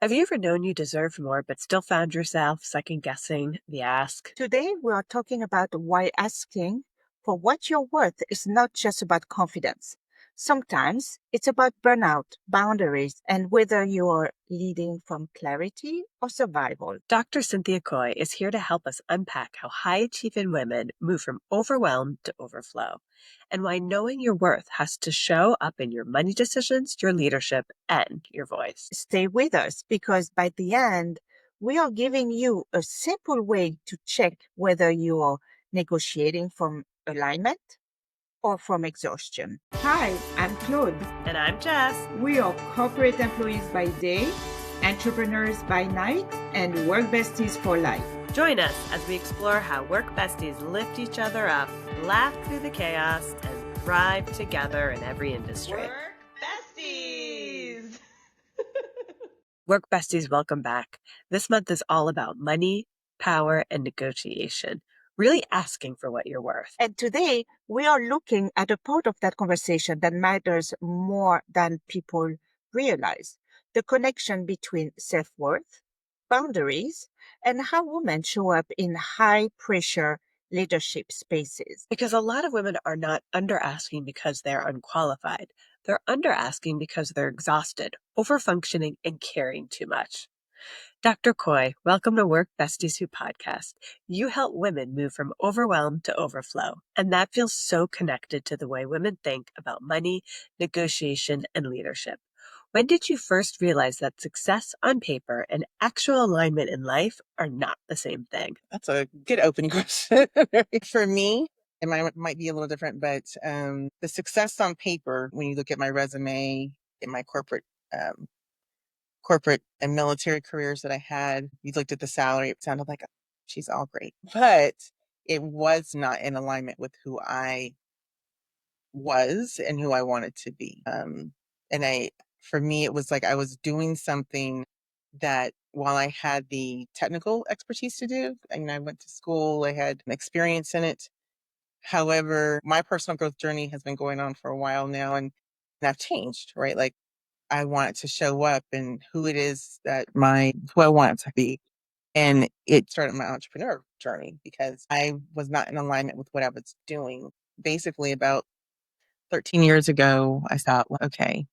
Have you ever known you deserved more but still found yourself second guessing the ask? Today, we are talking about why asking for what you're worth is not just about confidence. Sometimes it's about burnout, boundaries, and whether you are leading from clarity or survival. Dr. Cynthia Coy is here to help us unpack how high achieving women move from overwhelmed to overflow, and why knowing your worth has to show up in your money decisions, your leadership, and your voice. Stay with us because by the end, we are giving you a simple way to check whether you are negotiating from alignment or from exhaustion. Hi, I'm Claude. And I'm Jess. We are corporate employees by day, entrepreneurs by night, and work besties for life. Join us as we explore how work besties lift each other up, laugh through the chaos, and thrive together in every industry. Work besties! Work besties, welcome back. This month is all about money, power, and negotiation, really asking for what you're worth. And today, we are looking at a part of that conversation that matters more than people realize: the connection between self worth, boundaries, and how women show up in high pressure leadership spaces. Because a lot of women are not under asking because they're unqualified. They're under asking because they're exhausted, overfunctioning, and caring too much. Dr. Coy, welcome to Work Besties Who podcast. You help women move from overwhelmed to overflow, and that feels so connected to the way women think about money, negotiation, and leadership. When did you first realize that success on paper and actual alignment in life are not the same thing? That's a good opening question. For me, it might be a little different, but the success on paper, when you look at my resume in my corporate and military careers that I had, you looked at the salary, it sounded like, "Oh, she's all great." But it was not in alignment with who I was and who I wanted to be. For me, it was like I was doing something that while I had the technical expertise to do, I went to school, I had experience in it. However, my personal growth journey has been going on for a while now, and I've changed, right? Like I want to show up and who it is who I want it to be. And it started my entrepreneur journey because I was not in alignment with what I was doing. Basically, about 13 years ago, I thought, well, okay,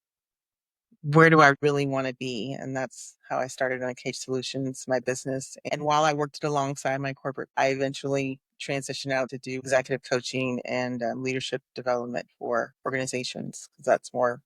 where do I really want to be? And that's how I started Uncaged Solutions, my business. And while I worked it alongside my corporate, I eventually transitioned out to do executive coaching and leadership development for organizations because that's more.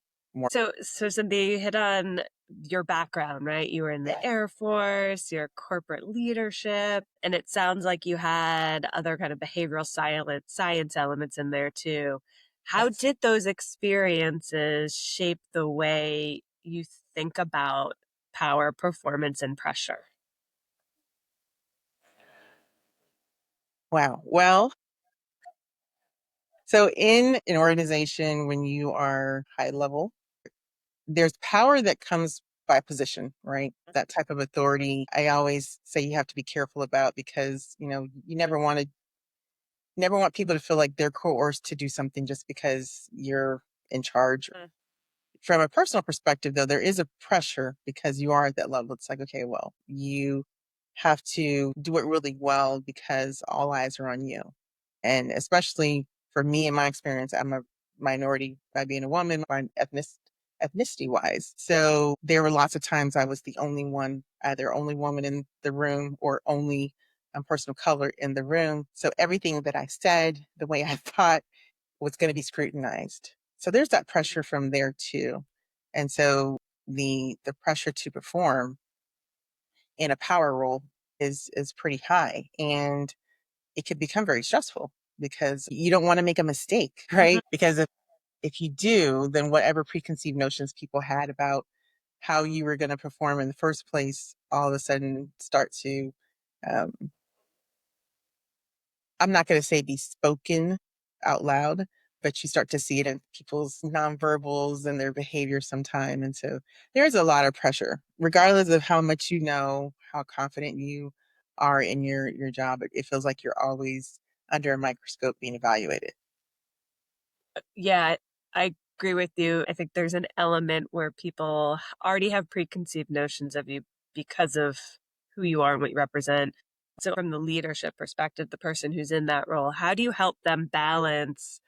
So Cynthia, you hit on your background, right? You were in the Yeah. Air Force, your corporate leadership, and it sounds like you had other kind of behavioral science elements in there too. How Yes. did those experiences shape the way you think about power, performance, and pressure? Wow. Well, so in an organization, when you are high level, there's power that comes by position, right? That type of authority. I always say you have to be careful about because, you never want people to feel like they're coerced to do something just because you're in charge. Mm. From a personal perspective, though, there is a pressure because you are at that level. It's like, okay, well, you have to do it really well because all eyes are on you. And especially for me, in my experience, I'm a minority by being a woman, ethnicity wise. So there were lots of times I was the only one, either only woman in the room or only person of color in the room. So everything that I said, the way I thought, was going to be scrutinized. So there's that pressure from there too. And so the pressure to perform in a power role is pretty high. And it could become very stressful because you don't want to make a mistake, right? Because if you do, then whatever preconceived notions people had about how you were going to perform in the first place all of a sudden start to, um, I'm not going to say be spoken out loud, but you start to see it in people's nonverbals and their behavior sometime. And so there's a lot of pressure, regardless of how much you know, how confident you are in your job. It feels like you're always under a microscope being evaluated. Yeah, I agree with you. I think there's an element where people already have preconceived notions of you because of who you are and what you represent. So, from the leadership perspective, the person who's in that role, how do you help them balance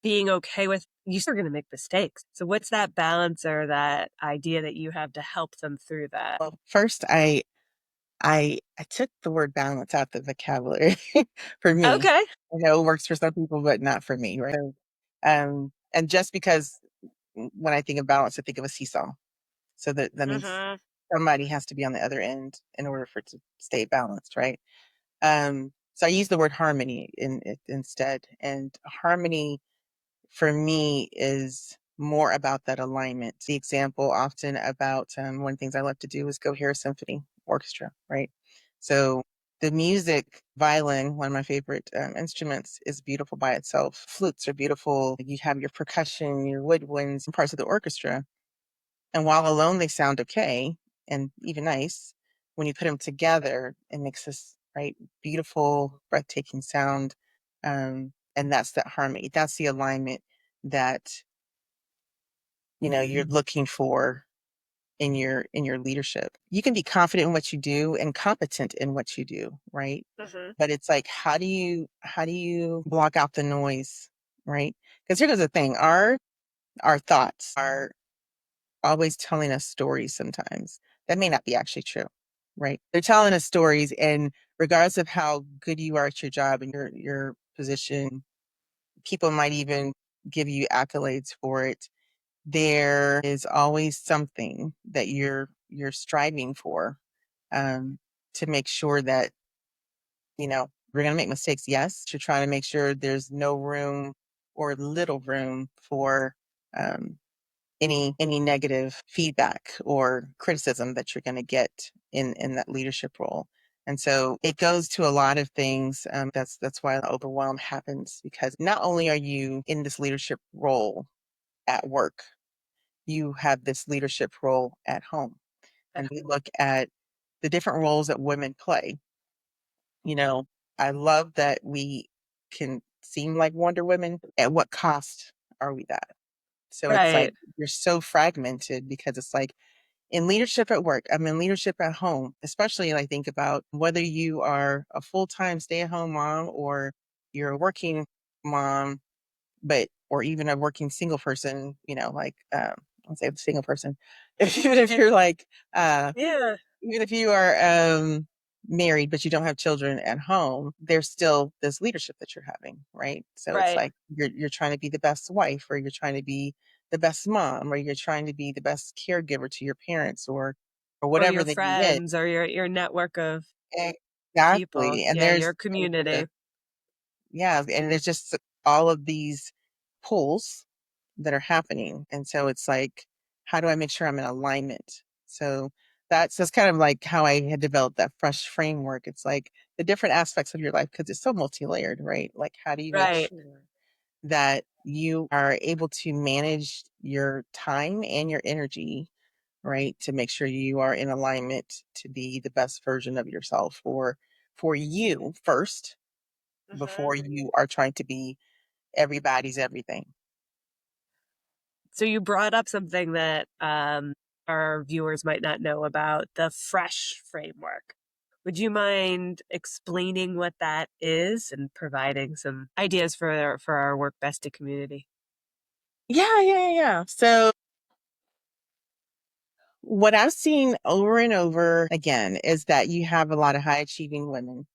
being okay with you still going to make mistakes? So, what's that balance or that idea that you have to help them through that? Well, first, I took the word balance out the vocabulary for me. Okay. I know it works for some people, but not for me, right? So, and just because when I think of balance, I think of a seesaw. So that means Hmm. somebody has to be on the other end in order for it to stay balanced, right? So I use the word harmony in it instead. And harmony for me is more about that alignment. The example often about one of the things I love to do is go hear a symphony orchestra, right? So the music, violin, one of my favorite instruments, is beautiful by itself. Flutes are beautiful. You have your percussion, your woodwinds, and parts of the orchestra. And while alone they sound okay and even nice, when you put them together, it makes this right beautiful, breathtaking sound. And that's that harmony. That's the alignment that you're looking for in your leadership. You can be confident in what you do and competent in what you do, right? Hmm. But it's like how do you block out the noise, right? Because here's the thing, our thoughts are always telling us stories sometimes that may not be actually true, right? They're telling us stories, and regardless of how good you are at your job and your position, people might even give you accolades for it. There is always something that you're striving for, um, to make sure that we're going to make mistakes. Yes, you're trying to make sure there's no room or little room for um, any negative feedback or criticism that you're going to get in that leadership role. And so it goes to a lot of things. That's why the overwhelm happens, because not only are you in this leadership role at work, you have this leadership role at home. And we look at the different roles that women play. You know, I love that we can seem like Wonder Women. At what cost are we that? So it's like Right. you're so fragmented, because it's like in leadership at work, I'm in leadership at home, especially I think about whether you are a full-time stay-at-home mom or you're a working mom, or even a working single person, I'll say single person. Even if you're like, Yeah. even if you are married but you don't have children at home, there's still this leadership that you're having, right? So it's Right. like you're trying to be the best wife, or you're trying to be the best mom, or you're trying to be the best caregiver to your parents, or Or whatever your that you did. friends or your network of people. Exactly. And Yeah, your there's community. yeah, and there's just all of these pulls that are happening. And so it's like, how do I make sure I'm in alignment? So that's kind of like how I had developed that fresh framework. It's like the different aspects of your life, because it's so multi-layered, right? Like, how do you make Right. sure that you are able to manage your time and your energy, right? To make sure you are in alignment to be the best version of yourself, or for you first, Hmm. before you are trying to be everybody's everything. So you brought up something that our viewers might not know about the fresh framework. Would you mind explaining what that is and providing some ideas for our work bestie community? Yeah, yeah, yeah, yeah. So what I've seen over and over again is that you have a lot of high achieving women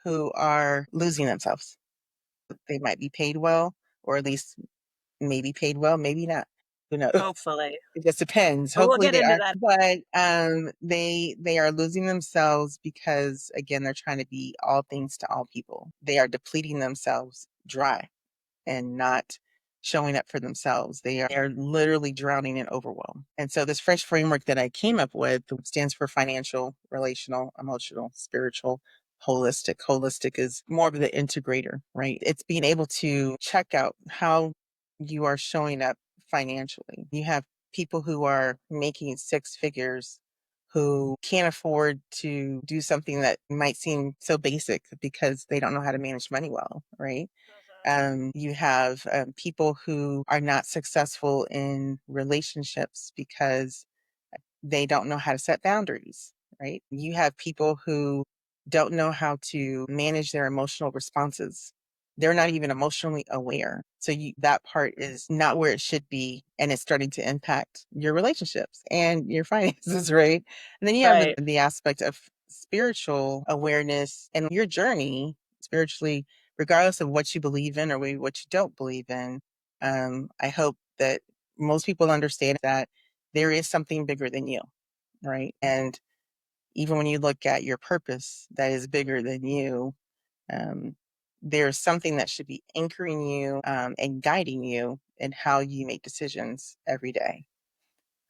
who are losing themselves. They might be paid well, or at least maybe paid well, maybe not. Who knows? Hopefully. It just depends. But we'll Hopefully get they into are, that. but they are losing themselves because, again, they're trying to be all things to all people. They are depleting themselves dry and not showing up for themselves. They are literally drowning in overwhelm. And so this fresh framework that I came up with stands for financial, relational, emotional, spiritual, holistic. Holistic is more of the integrator, right? It's being able to check out how you are showing up financially. You have people who are making six figures who can't afford to do something that might seem so basic because they don't know how to manage money well, right? You have people who are not successful in relationships because they don't know how to set boundaries, right? You have people who don't know how to manage their emotional responses. They're not even emotionally aware. So that part is not where it should be. And it's starting to impact your relationships and your finances, right? And then you have Right. the aspect of spiritual awareness and your journey spiritually, regardless of what you believe in or what you don't believe in. I hope that most people understand that there is something bigger than you, right? And even when you look at your purpose that is bigger than you, um, there's something that should be anchoring you and guiding you in how you make decisions every day.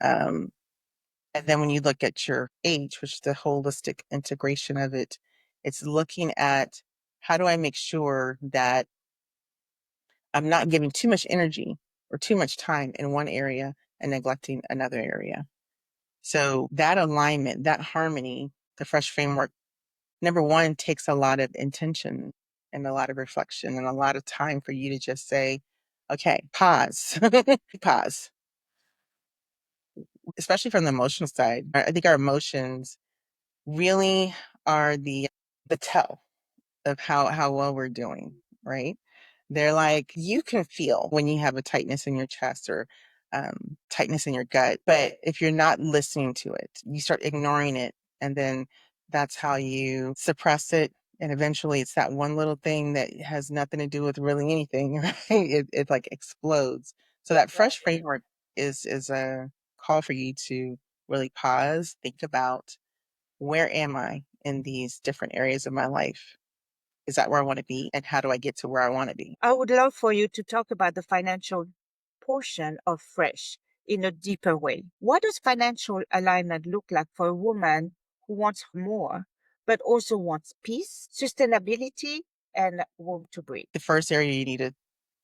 And then when you look at your age, which is the holistic integration of it, it's looking at how do I make sure that I'm not giving too much energy or too much time in one area and neglecting another area. So that alignment, that harmony, the fresh framework, number one, takes a lot of intention and a lot of reflection and a lot of time for you to just say, okay, pause, pause, especially from the emotional side. I think our emotions really are the tell of how well we're doing, right? They're like, you can feel when you have a tightness in your chest or tightness in your gut. But if you're not listening to it, you start ignoring it. And then that's how you suppress it. And eventually it's that one little thing that has nothing to do with really anything, right? It like explodes. So that fresh framework is a call for you to really pause, think about where am I in these different areas of my life? Is that where I want to be? And how do I get to where I want to be? I would love for you to talk about the financial portion of Fresh in a deeper way. What does financial alignment look like for a woman who wants more, but also wants peace, sustainability, and room to breathe? The first area you need to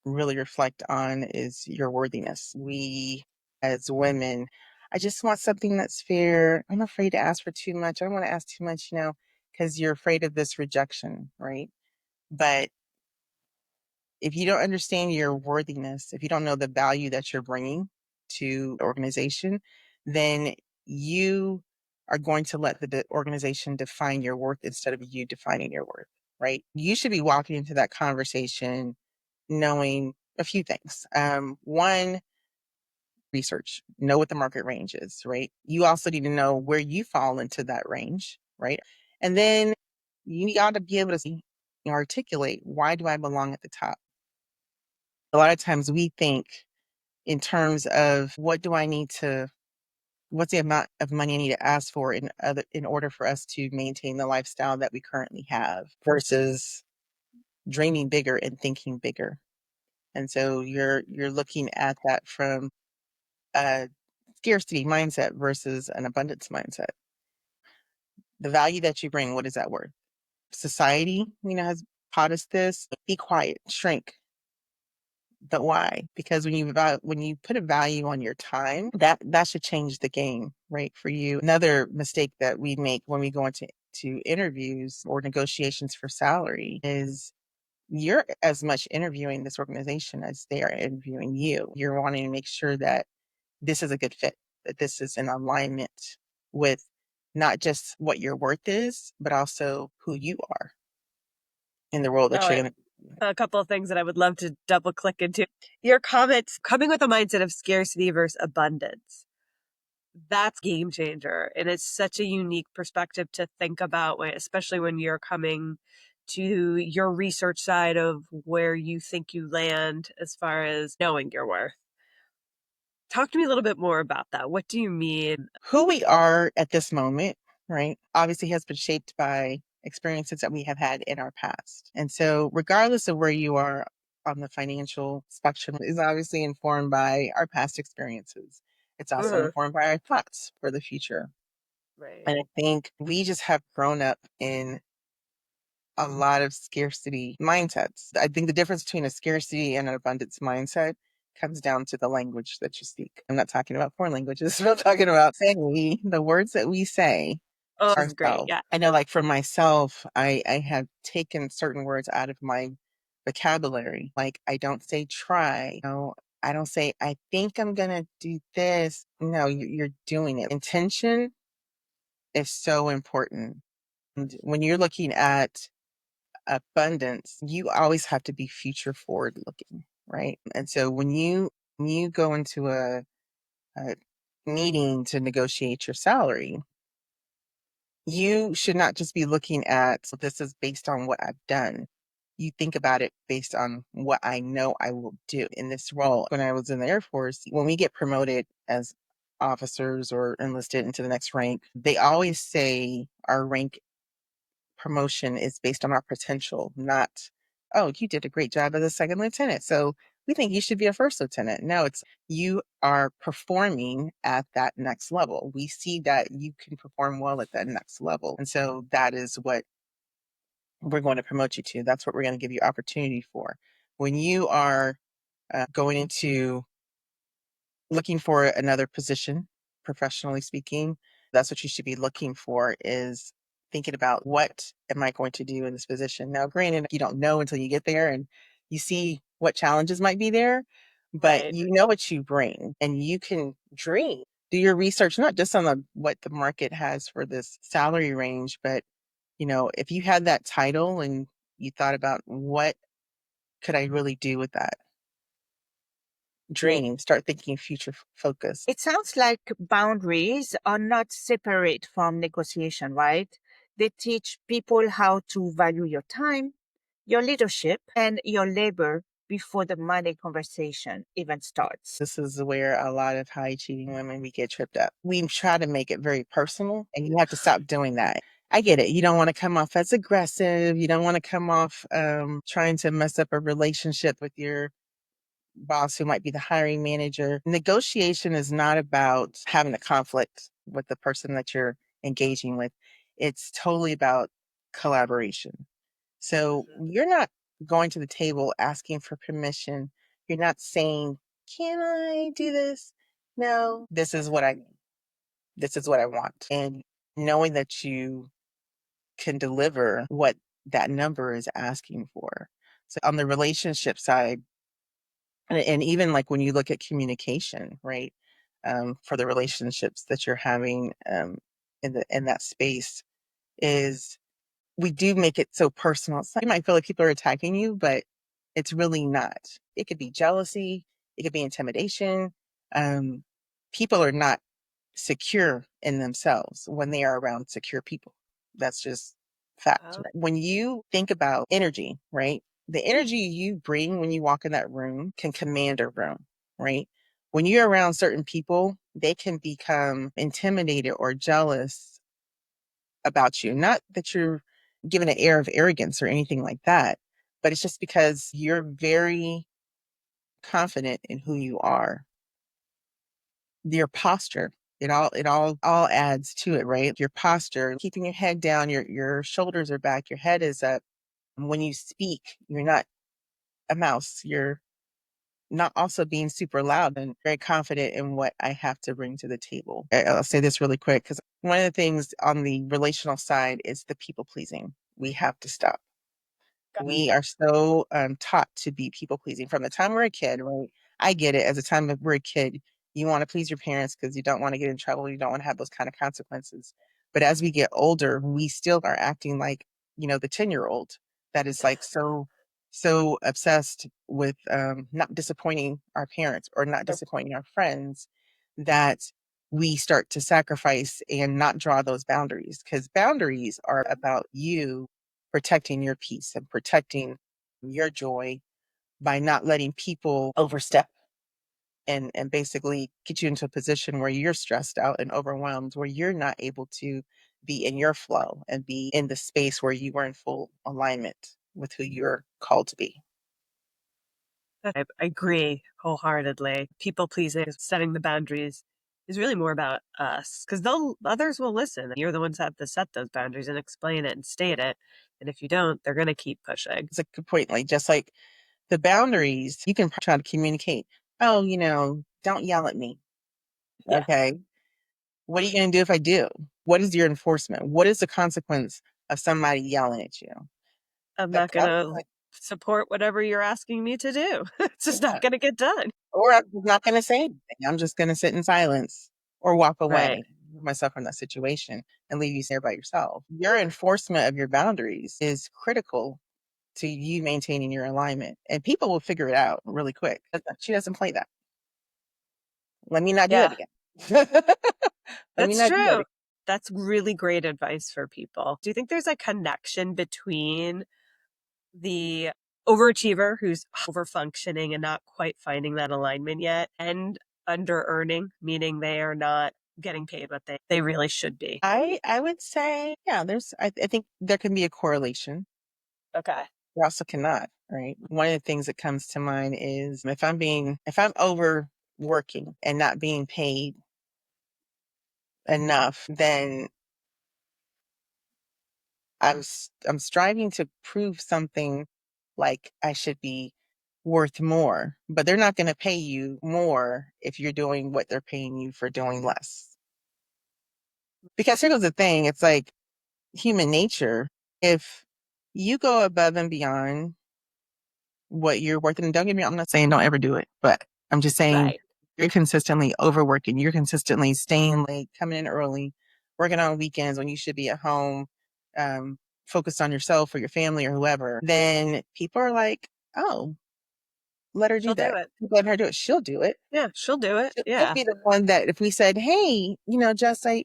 really reflect on is your worthiness. We, as women, I just want something that's fair. I'm afraid to ask for too much. I don't want to ask too much, because you're afraid of this rejection, right? But if you don't understand your worthiness, if you don't know the value that you're bringing to the organization, then you are going to let the organization define your worth instead of you defining your worth, right? You should be walking into that conversation knowing a few things. One, research, know what the market range is, right? You also need to know where you fall into that range, right? And then you got to be able to articulate, why do I belong at the top? A lot of times we think in terms of what's the amount of money I need to ask for in order for us to maintain the lifestyle that we currently have versus dreaming bigger and thinking bigger. And so you're looking at that from a scarcity mindset versus an abundance mindset. The value that you bring, what is that worth? Society, has taught us this. Be quiet, shrink. But why? Because when you put a value on your time, that should change the game, right? For you. Another mistake that we make when we go into interviews or negotiations for salary is you're as much interviewing this organization as they are interviewing you. You're wanting to make sure that this is a good fit, that this is in alignment with not just what your worth is, but also who you are in the role that Oh, you're going to. a couple of things that I would love to double click into. Your comments coming with a mindset of scarcity versus abundance. That's game changer. And it's such a unique perspective to think about, especially when you're coming to your research side of where you think you land as far as knowing your worth. Talk to me a little bit more about that. What do you mean? Who we are at this moment, right, obviously has been shaped by experiences that we have had in our past. And so, regardless of where you are on the financial spectrum, is obviously informed by our past experiences. It's also Mhm. informed by our thoughts for the future. Right. And I think we just have grown up in a lot of scarcity mindsets. I think the difference between a scarcity and an abundance mindset comes down to the language that you speak. I'm not talking about foreign languages. I'm talking about saying the words that we say Oh, to this is great. ourselves. Yeah. I know, like for myself, I have taken certain words out of my vocabulary. Like, I don't say try. No, I don't say, I think I'm going to do this. No, you're doing it. Intention is so important. And when you're looking at abundance, you always have to be future forward looking, right? And so when you go into a meeting to negotiate your salary, you should not just be looking at, so this is based on what I've done. You think about it based on what I know I will do in this role. When I was in the Air Force, when we get promoted as officers or enlisted into the next rank, they always say our rank promotion is based on our potential, not, oh, you did a great job as a second lieutenant, so we think you should be a first lieutenant. No, it's you are performing at that next level. We see that you can perform well at that next level. And so that is what we're going to promote you to. That's what we're going to give you opportunity for. When you are going into looking for another position, professionally speaking, that's what you should be looking for, is thinking about, what am I going to do in this position? Now, granted, you don't know until you get there and you see what challenges might be there, but Right. you know what you bring and you can dream. Do your research, not just on what the market has for this salary range, but if you had that title and you thought about, what could I really do with that? Dream, start thinking future focused. It sounds like boundaries are not separate from negotiation, right? They teach people how to value your time, your leadership, and your labor before the money conversation even starts. This is where a lot of high achieving women, we get tripped up. We try to make it very personal, and you have to stop doing that. I get it. You don't want to come off as aggressive. You don't want to come off trying to mess up a relationship with your boss, who might be the hiring manager. Negotiation is not about having a conflict with the person that you're engaging with. It's totally about collaboration. So you're not going to the table asking for permission. You're not saying, can I do this? No, this is what I need. This is what I want. And knowing that you can deliver what that number is asking for. So on the relationship side, and even like when you look at communication, right? For the relationships that you're having in that space, is we do make it so personal. So you might feel like people are attacking you, but it's really not. It could be jealousy, it could be intimidation. Um, People are not secure in themselves when they are around secure people. That's just fact. Wow. When you think about energy, right? The energy you bring when you walk in that room can command a room, right? When you're around certain people, they can become intimidated or jealous about you. Not that you're given an air of arrogance or anything like that, but it's just because you're very confident in who you are. Your posture, it all adds to it, right? Your posture, keeping your head down, your shoulders are back, your head is up. When you speak, you're not a mouse. You're not also being super loud, and very confident in what I have to bring to the table. I'll say this really quick, because one of the things on the relational side is the people pleasing. We have to stop. We are so taught to be people pleasing from the time we're a kid, right? I get it. As a time that we're a kid, you want to please your parents because you don't want to get in trouble. You don't want to have those kind of consequences. But as we get older, we still are acting like, the 10-year-old that is like so obsessed with not disappointing our parents or not disappointing our friends, that we start to sacrifice and not draw those boundaries, because boundaries are about you protecting your peace and protecting your joy, by not letting people overstep and basically get you into a position where you're stressed out and overwhelmed, where you're not able to be in your flow and be in the space where you are in full alignment with who you're called to be. I agree wholeheartedly. People pleasing, setting the boundaries is really more about us, because others will listen. You're the ones that have to set those boundaries and explain it and state it. And if you don't, they're going to keep pushing. It's a good point. Like, just like the boundaries, you can try to communicate. Oh, don't yell at me. Yeah. Okay. What are you going to do if I do? What is your enforcement? What is the consequence of somebody yelling at you? I'm But not going to support whatever you're asking me to do. It's just not going to get done. Or I'm not going to say anything. I'm just going to sit in silence or walk Right. away, remove myself from that situation and leave you there by yourself. Your enforcement of your boundaries is critical to you maintaining your alignment. And people will figure it out really quick. She doesn't play that. Let me not do that Yeah, again. Let me that's not do that true. again. That's really great advice for people. Do you think there's a connection between the overachiever who's over functioning and not quite finding that alignment yet and under earning, meaning they are not getting paid what they really should be? I would say, yeah, I think there can be a correlation. Okay. There also cannot, right? One of the things that comes to mind is if I'm overworking and not being paid enough, then I'm striving to prove something like I should be worth more, but they're not going to pay you more if you're doing what they're paying you for doing less. Because here's the thing, it's like human nature. If you go above and beyond what you're worth, and don't get me, I'm not saying don't ever do it, but I'm just saying Right. you're consistently overworking, you're consistently staying late, coming in early, working on weekends when you should be at home, um, focused on yourself or your family or whoever, then people are like, oh, let her do She'll do that. it. Let her do it. She'll do it. Yeah, she'll do it. She'll Yeah. be the one that if we said, hey, Jess, I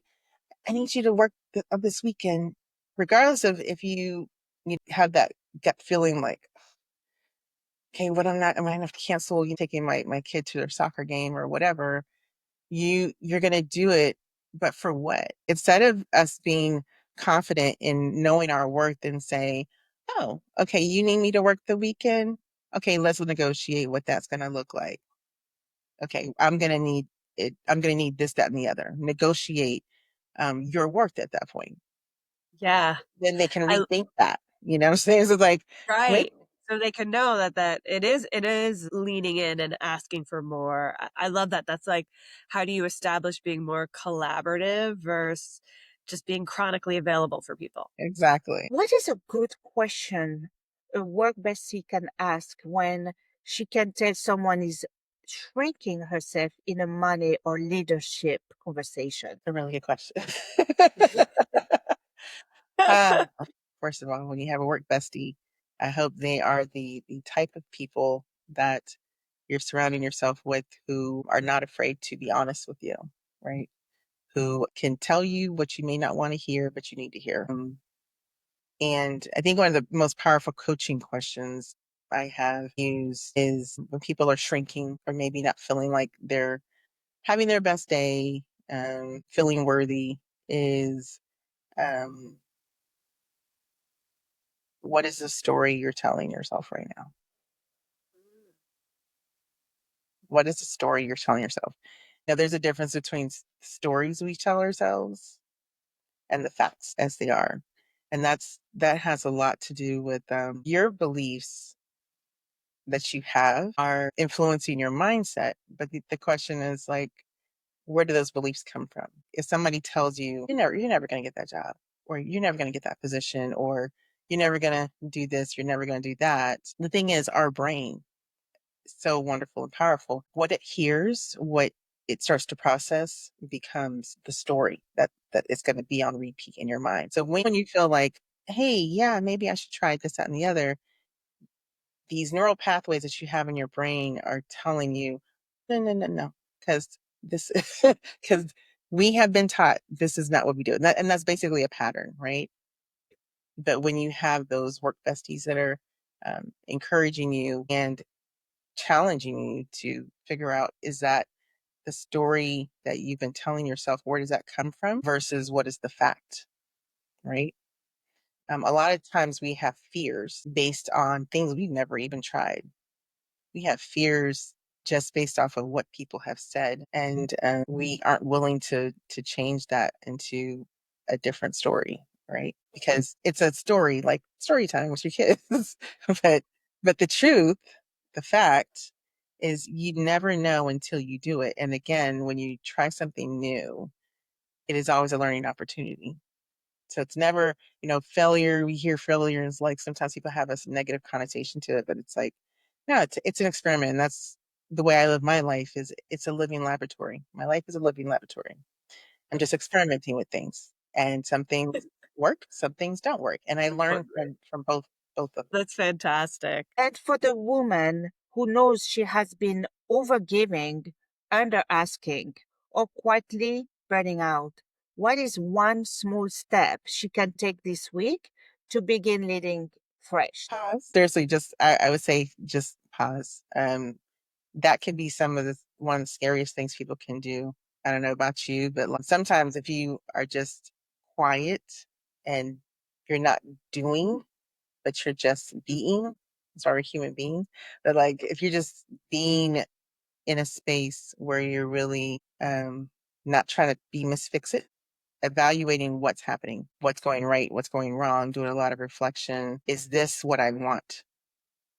need you to work this weekend, regardless of if you have that gut feeling like, okay, what am I gonna have to cancel you taking my kid to their soccer game or whatever, you're gonna do it, but for what? Instead of us being confident in knowing our worth and say, oh, okay, you need me to work the weekend? Okay, let's negotiate what that's gonna look like. Okay, I'm gonna need this, that, and the other. Negotiate your worth at that point. Yeah. Then they can I rethink that. You know what I'm saying? So it's like, wait, Right. So they can know that it is leaning in and asking for more. I love that. That's like, how do you establish being more collaborative versus just being chronically available for people? exactly. What is a good question a work bestie can ask when she can tell someone is shrinking herself in a money or leadership conversation? A really good question. uh, First of all, when you have a work bestie, I hope they are the type of people that you're surrounding yourself with who are not afraid to be honest with you, right? Who can tell you what you may not want to hear, but you need to hear. And I think one of the most powerful coaching questions I have used is when people are shrinking or maybe not feeling like they're having their best day, feeling worthy, is um, what is the story you're telling yourself right now? What is the story you're telling yourself? Now, there's a difference between stories we tell ourselves and the facts as they are. And that has a lot to do with your beliefs that you have are influencing your mindset. But the question is like, where do those beliefs come from? If somebody tells you you're never going to get that job, or you're never going to get that position, or you're never going to do this, you're never going to do that. The thing is, our brain is so wonderful and powerful. What it hears, what it starts to process becomes the story that is going to be on repeat in your mind. So when you feel like, hey, yeah, maybe I should try this, that, and the other, these neural pathways that you have in your brain are telling you, no, no, no, no, because this, because we have been taught this is not what we do. And that's basically a pattern, right? But when you have those work besties that are encouraging you and challenging you to figure out, is that the story that you've been telling yourself? Where does that come from versus what is the fact, right? A lot of times we have fears based on things we've never even tried. We have fears just based off of what people have said, and we aren't willing to change that into a different story, right? Because it's a story, like story time with your kids. but the truth, the fact is, you never know until you do it. And again, when you try something new, it is always a learning opportunity. So it's never, failure. We hear failure is like sometimes people have a negative connotation to it, but it's like, no, it's an experiment. And that's the way I live my life. Is it's a living laboratory. My life is a living laboratory. I'm just experimenting with things, and some things work, some things don't work, and I learn from both of them. That's fantastic. And for the woman who knows she has been overgiving, under asking, or quietly burning out, what is one small step she can take this week to begin leading fresh? Pause. Seriously, just I would say just pause. That can be some of the one of the scariest things people can do. I don't know about you, but like, sometimes if you are just quiet and you're not doing, but you're just being, sorry, human being, but like if you're just being in a space where you're really not trying to be misfix it, evaluating what's happening, what's going right, what's going wrong, doing a lot of reflection. Is this what I want?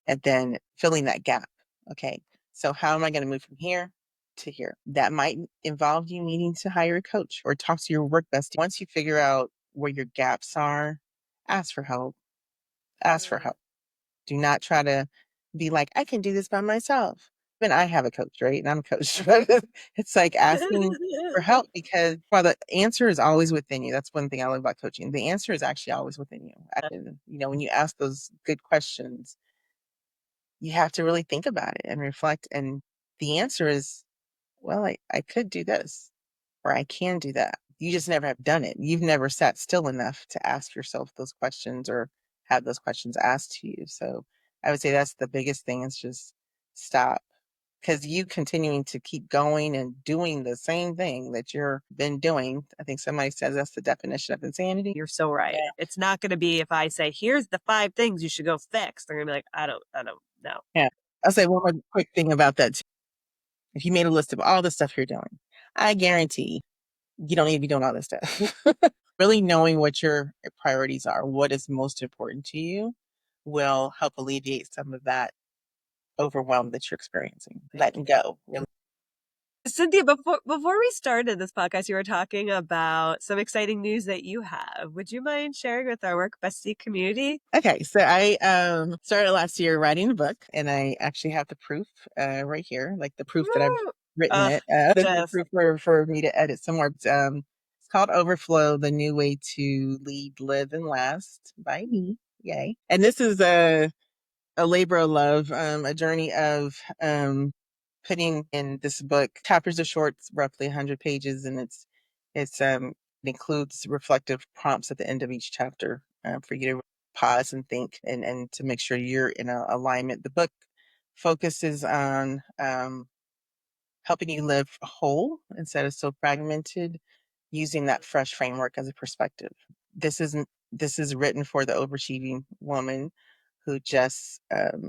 And then filling that gap. Okay. So how am I going to move from here to here? That might involve you needing to hire a coach or talk to your work bestie. Once you figure out where your gaps are, ask for help. Ask for help. Do not try to be like, I can do this by myself. But I have a coach, right? And I'm a coach. It's like asking for help because well, the answer is always within you. That's one thing I love about coaching. The answer is actually always within you. And, when you ask those good questions, you have to really think about it and reflect. And the answer is, well, I could do this or I can do that. You just never have done it. You've never sat still enough to ask yourself those questions or have those questions asked to you. So I would say that's the biggest thing is just stop. Because you continuing to keep going and doing the same thing that you've been doing, I think somebody says that's the definition of insanity. You're so right. Yeah. It's not going to be if I say, here's the 5 things you should go fix. They're going to be like, I don't know. Yeah. I'll say one more quick thing about that too. If you made a list of all the stuff you're doing, I guarantee you don't need to be doing all this stuff. Really knowing what your priorities are, what is most important to you, will help alleviate some of that overwhelm that you're experiencing. Letting go. Really. Cynthia, before we started this podcast, you were talking about some exciting news that you have. Would you mind sharing with our Work Bestie community? Okay, so I started last year writing a book, and I actually have the proof right here, like the proof that I've written it. The proof for me to edit somewhere. It's called Overflow: The New Way to Lead, Live, and Last by me. Yay! And this is a labor of love, a journey of putting in this book. Chapters are short, it's roughly 100 pages, and it includes reflective prompts at the end of each chapter for you to pause and think and to make sure you're in alignment. The book focuses on helping you live whole instead of so fragmented, using that fresh framework as a perspective. This is written for the overachieving woman who just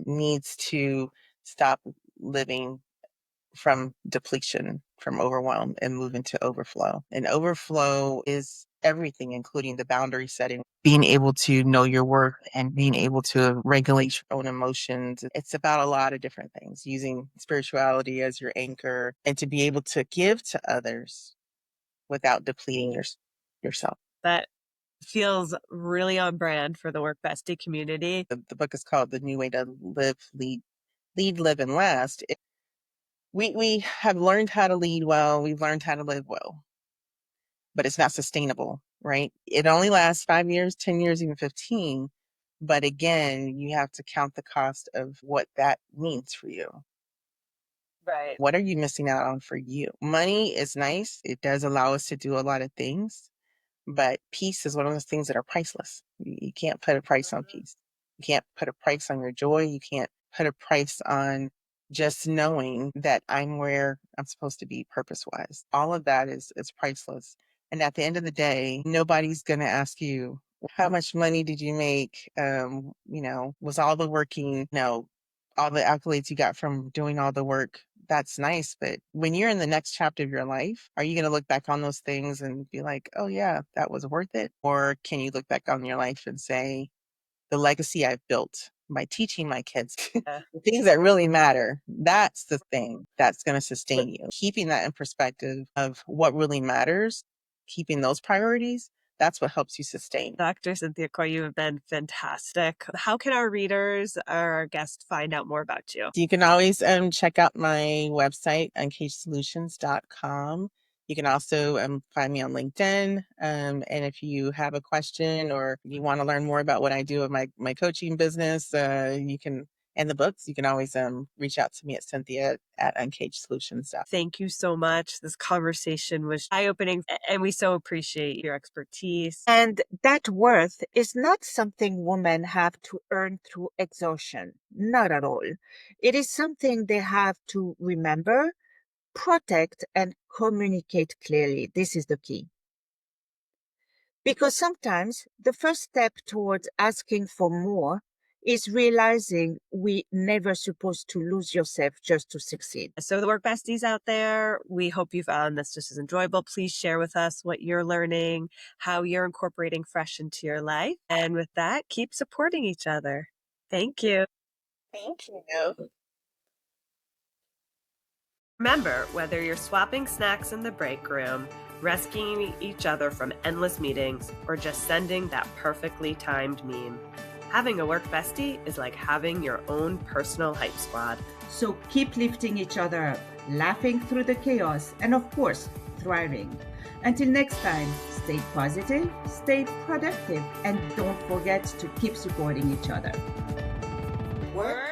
needs to stop living from depletion, from overwhelm, and move into overflow. And overflow is everything, including the boundary setting, being able to know your worth and being able to regulate your own emotions. It's about a lot of different things, using spirituality as your anchor and to be able to give to others without depleting yourself. That feels really on brand for the Work Bestie community. The book is called The New Way to Live, Live, and Last. We have learned how to lead well. We've learned how to live well, but it's not sustainable, right? It only lasts 5 years, 10 years, even 15. But again, you have to count the cost of what that means for you. Right. What are you missing out on for you? Money is nice. It does allow us to do a lot of things, but peace is one of those things that are priceless. You can't put a price on peace. You can't put a price on your joy. You can't put a price on just knowing that I'm where I'm supposed to be purpose wise. All of that is priceless. And at the end of the day, nobody's going to ask you, how much money did you make? Was all the working, all the accolades you got from doing all the work, that's nice. But when you're in the next chapter of your life, are you going to look back on those things and be like, oh, yeah, that was worth it? Or can you look back on your life and say, the legacy I've built by teaching my kids the things that really matter, that's the thing that's going to sustain you. Keeping that in perspective of what really matters, keeping those priorities, that's what helps you sustain. Dr. Cynthia Coy, you have been fantastic. How can our readers or our guests find out more about you? You can always check out my website, uncagedsolutions.com. You can also find me on LinkedIn. And if you have a question or you want to learn more about what I do in my coaching business, you can, and the books, you can always reach out to me at Cynthia at Uncaged Thank you so much. This conversation was eye-opening, and we so appreciate your expertise. And that worth is not something women have to earn through exhaustion. Not at all. It is something they have to remember, protect, and communicate clearly. This is the key. Because sometimes the first step towards asking for more is realizing we never supposed to lose yourself just to succeed. So the work besties out there, we hope you found this just as enjoyable. Please share with us what you're learning, how you're incorporating fresh into your life. And with that, keep supporting each other. Thank you. Thank you. Remember, whether you're swapping snacks in the break room, rescuing each other from endless meetings, or just sending that perfectly timed meme, having a work bestie is like having your own personal hype squad. So keep lifting each other up, laughing through the chaos, and of course, thriving. Until next time, stay positive, stay productive, and don't forget to keep supporting each other. Work